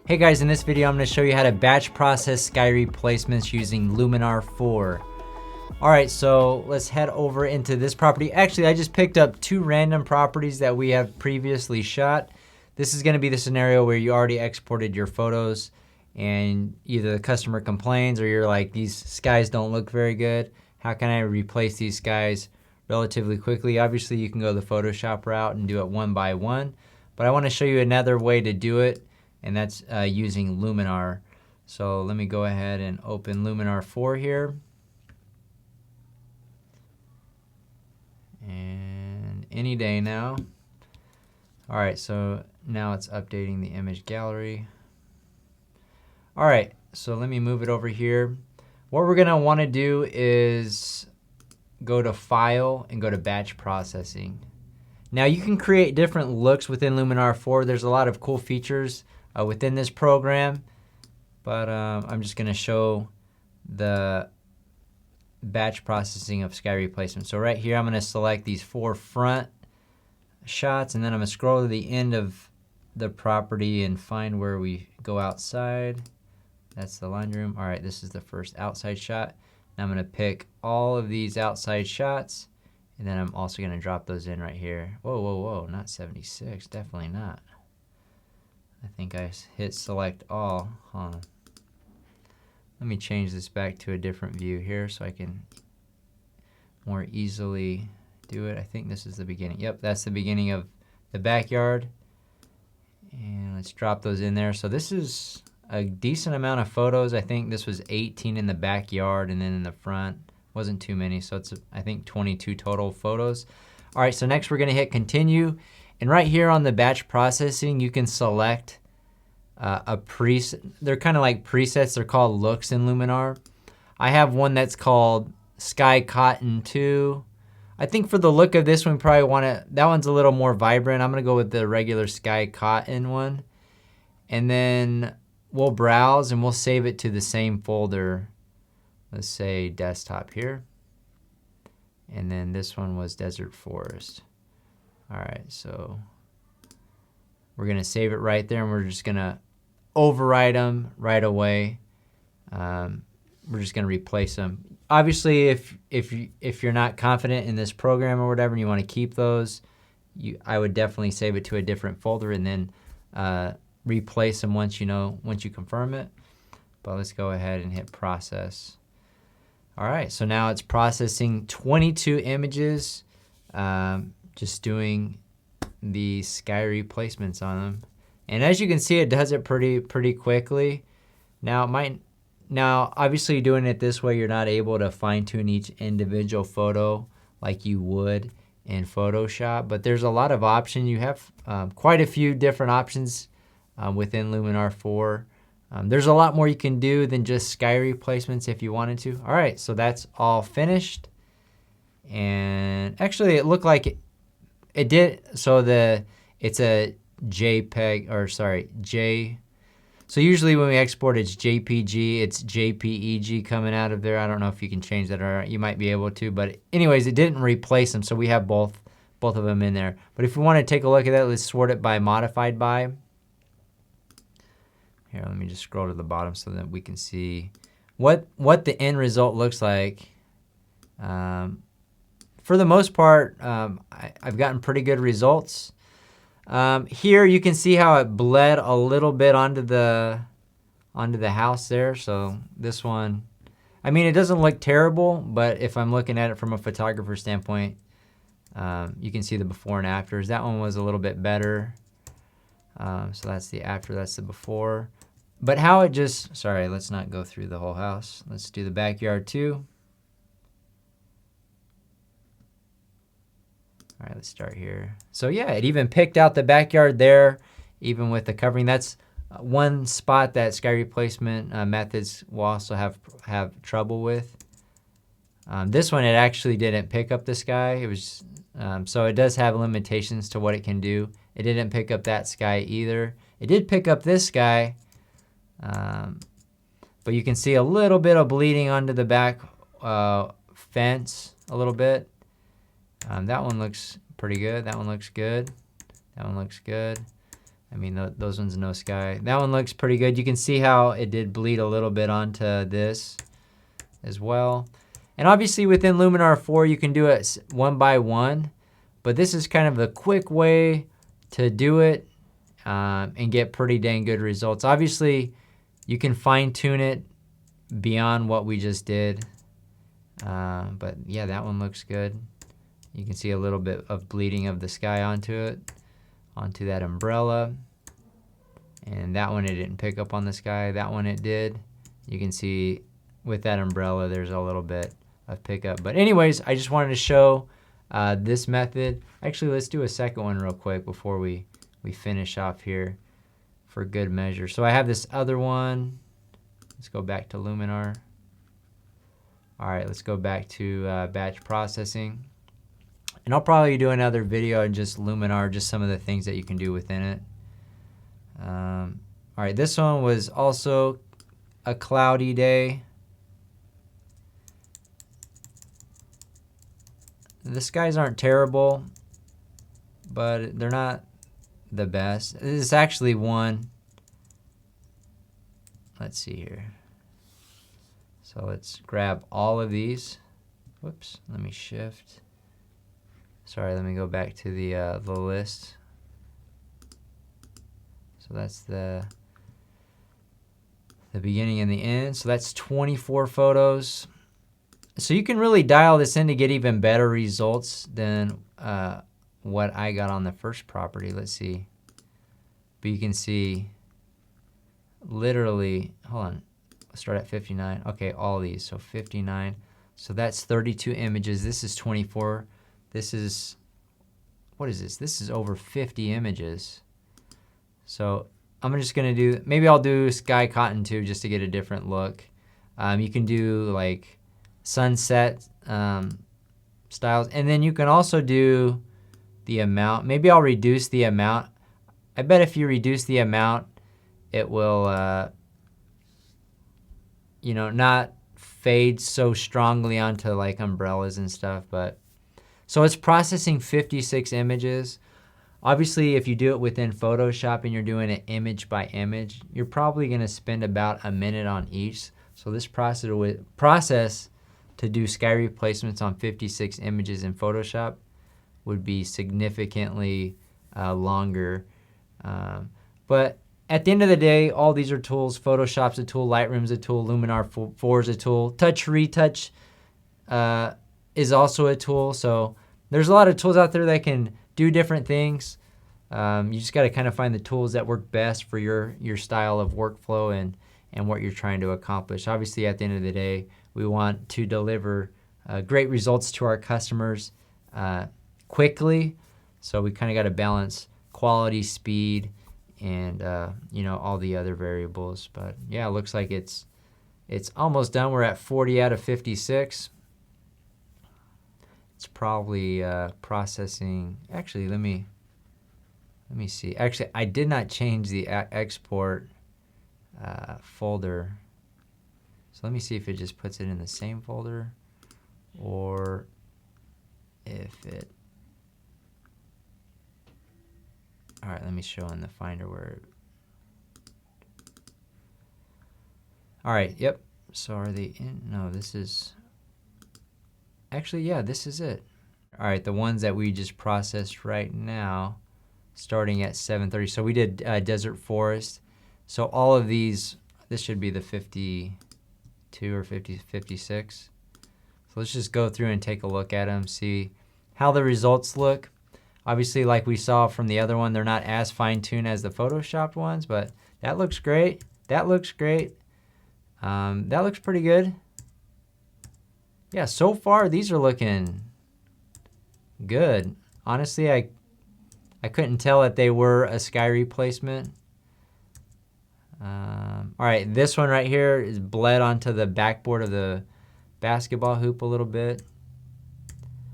Hey guys, in this video I'm going to show you how to batch process sky replacements using Luminar 4. Alright, so let's head over into this property. Actually, I just picked up two random properties that we have previously shot. This is going to be the scenario where you already exported your photos and either the customer complains or you're like, these skies don't look very good. How can I replace these skies relatively quickly? Obviously, you can go the Photoshop route and do it one by one, but I want to show you another way to do it, and that's using Luminar. So let me go ahead and open Luminar 4 here. And any day now. All right, so now it's updating the image gallery. All right, so let me move it over here. What we're gonna wanna do is go to File and go to Batch Processing. Now you can create different looks within Luminar 4. There's a lot of cool features within this program, but I'm just gonna show the batch processing of sky replacement. So right here I'm gonna select these 4 front shots, and then I'm gonna scroll to the end of the property and find where we go outside. That's the laundry room. All right, this is the first outside shot. Now I'm gonna pick all of these outside shots, and then I'm also gonna drop those in right here. Whoa, whoa, whoa, not 76, definitely not. I think I hit select all. Hold on. Let me change this back to a different view here so I can more easily do it. I think this is the beginning. Yep, that's the beginning of the backyard. And let's drop those in there. So this is a decent amount of photos. I think this was 18 in the backyard, and then in the front wasn't too many. So it's, I think, 22 total photos. All right, so next we're gonna hit continue. And right here on the batch processing, you can select a preset. They're kind of like presets. They're called looks in Luminar. I have one that's called Sky Cotton 2. I think for the look of this one, probably want to, that one's a little more vibrant. I'm gonna go with the regular Sky Cotton one. And then we'll browse and we'll save it to the same folder. Let's say desktop here. And then this one was Desert Forest. All right, so we're gonna save it right there, and we're just gonna override them right away. We're just gonna replace them. Obviously, if you're not confident in this program or whatever, and you want to keep those, I would definitely save it to a different folder and then replace them once you confirm it. But let's go ahead and hit process. All right, so now it's processing 22 images. Just doing the sky replacements on them, and as you can see, it does it pretty quickly. Now obviously doing it this way, you're not able to fine-tune each individual photo like you would in Photoshop, but there's a lot of options. You have quite a few different options within Luminar 4. There's a lot more you can do than just sky replacements if you wanted to. All right, so that's all finished, and actually it looked like it did. So it's a JPEG, or sorry, so usually when we export it's JPG, it's JPEG coming out of there. I don't know if you can change that, or you might be able to, but anyways, it didn't replace them, so we have both of them in there. But if we want to take a look at that, let's sort it by modified by. Here, let me just scroll to the bottom so that we can see what the end result looks like. For the most part, I've gotten pretty good results. Here you can see how it bled a little bit onto the house there. So this one, I mean, it doesn't look terrible, but if I'm looking at it from a photographer standpoint, you can see the before and afters. That one was a little bit better. So that's the after, that's the before. But how it just, sorry, let's not go through the whole house. Let's do the backyard too. All right, let's start here. So yeah, it even picked out the backyard there, even with the covering. That's one spot that sky replacement methods will also have trouble with. This one, it actually didn't pick up the sky. It was so it does have limitations to what it can do. It didn't pick up that sky either. It did pick up this sky, but you can see a little bit of bleeding onto the back fence a little bit. That one looks pretty good. That one looks good. That one looks good. I mean, those ones no sky. That one looks pretty good. You can see how it did bleed a little bit onto this as well. And obviously within Luminar 4, you can do it one by one, but this is kind of a quick way to do it and get pretty dang good results. Obviously, you can fine tune it beyond what we just did. But yeah, that one looks good. You can see a little bit of bleeding of the sky onto it, onto that umbrella. And that one it didn't pick up on the sky. That one it did. You can see with that umbrella there's a little bit of pickup. But anyways, I just wanted to show this method. Actually, let's do a second one real quick before we finish off here for good measure. So I have this other one. Let's go back to Luminar. All right, let's go back to batch processing. And I'll probably do another video on just Luminar, just some of the things that you can do within it. All right, this one was also a cloudy day. The skies aren't terrible, but they're not the best. This is actually one. Let's see here. So let's grab all of these. Whoops, let me shift. Sorry, let me go back to the list. So that's the beginning and the end. So that's 24 photos. So you can really dial this in to get even better results than what I got on the first property. Let's see. But you can see literally, hold on, let's start at 59. Okay, all these, so 59. So that's 32 images. This is 24. This is, what is this? This is over 50 images. So I'm just gonna do, maybe I'll do sky cotton too, just to get a different look. You can do like sunset styles, and then you can also do the amount. Maybe I'll reduce the amount. I bet if you reduce the amount, it will, you know, not fade so strongly onto like umbrellas and stuff. But so it's processing 56 images. Obviously, if you do it within Photoshop and you're doing it image by image, you're probably gonna spend about a minute on each. So this process to do sky replacements on 56 images in Photoshop would be significantly longer. But at the end of the day, all these are tools. Photoshop's a tool, Lightroom's a tool, Luminar 4 is a tool. Touch Retouch is also a tool. So there's a lot of tools out there that can do different things. You just got to kind of find the tools that work best for your style of workflow and what you're trying to accomplish. Obviously, at the end of the day, we want to deliver great results to our customers quickly. So we kind of got to balance quality, speed, and you know, all the other variables. But yeah, it looks like it's almost done. We're at 40 out of 56. It's probably processing. Actually, let me see. Actually, I did not change the export folder. So let me see if it just puts it in the same folder or if it. All right, let me show in the Finder where. All right, yep. So are they in? No, this is. Actually, yeah, this is it. All right, the ones that we just processed right now, starting at 7:30. So we did Desert Forest. So all of these, this should be the 52 or 56. So let's just go through and take a look at them, see how the results look. Obviously, like we saw from the other one, they're not as fine-tuned as the Photoshopped ones, but that looks great. That looks great. That looks pretty good. Yeah, so far these are looking good. Honestly, I couldn't tell that they were a sky replacement. All right, this one right here is bled onto the backboard of the basketball hoop a little bit.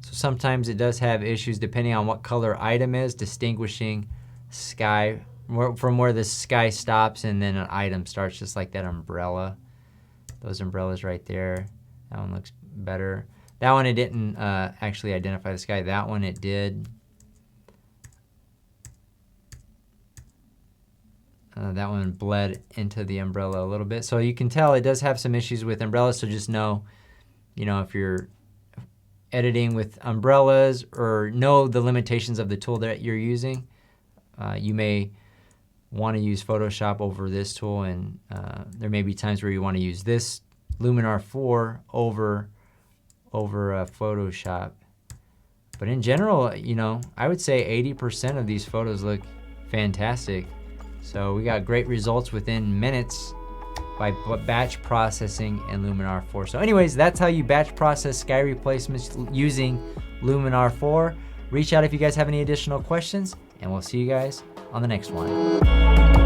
So sometimes it does have issues depending on what color item is, distinguishing sky from where the sky stops and then an item starts, just like that umbrella. Those umbrellas right there. That one looks better. That one it didn't actually identify the sky. That one it did. That one bled into the umbrella a little bit. So you can tell it does have some issues with umbrellas, so just know, if you're editing with umbrellas or know the limitations of the tool that you're using, you may want to use Photoshop over this tool, and there may be times where you want to use this Luminar 4 over Photoshop. But in general, I would say 80% of these photos look fantastic. So we got great results within minutes by batch processing in Luminar 4. So anyways, that's how you batch process sky replacements using Luminar 4. Reach out if you guys have any additional questions, and we'll see you guys on the next one.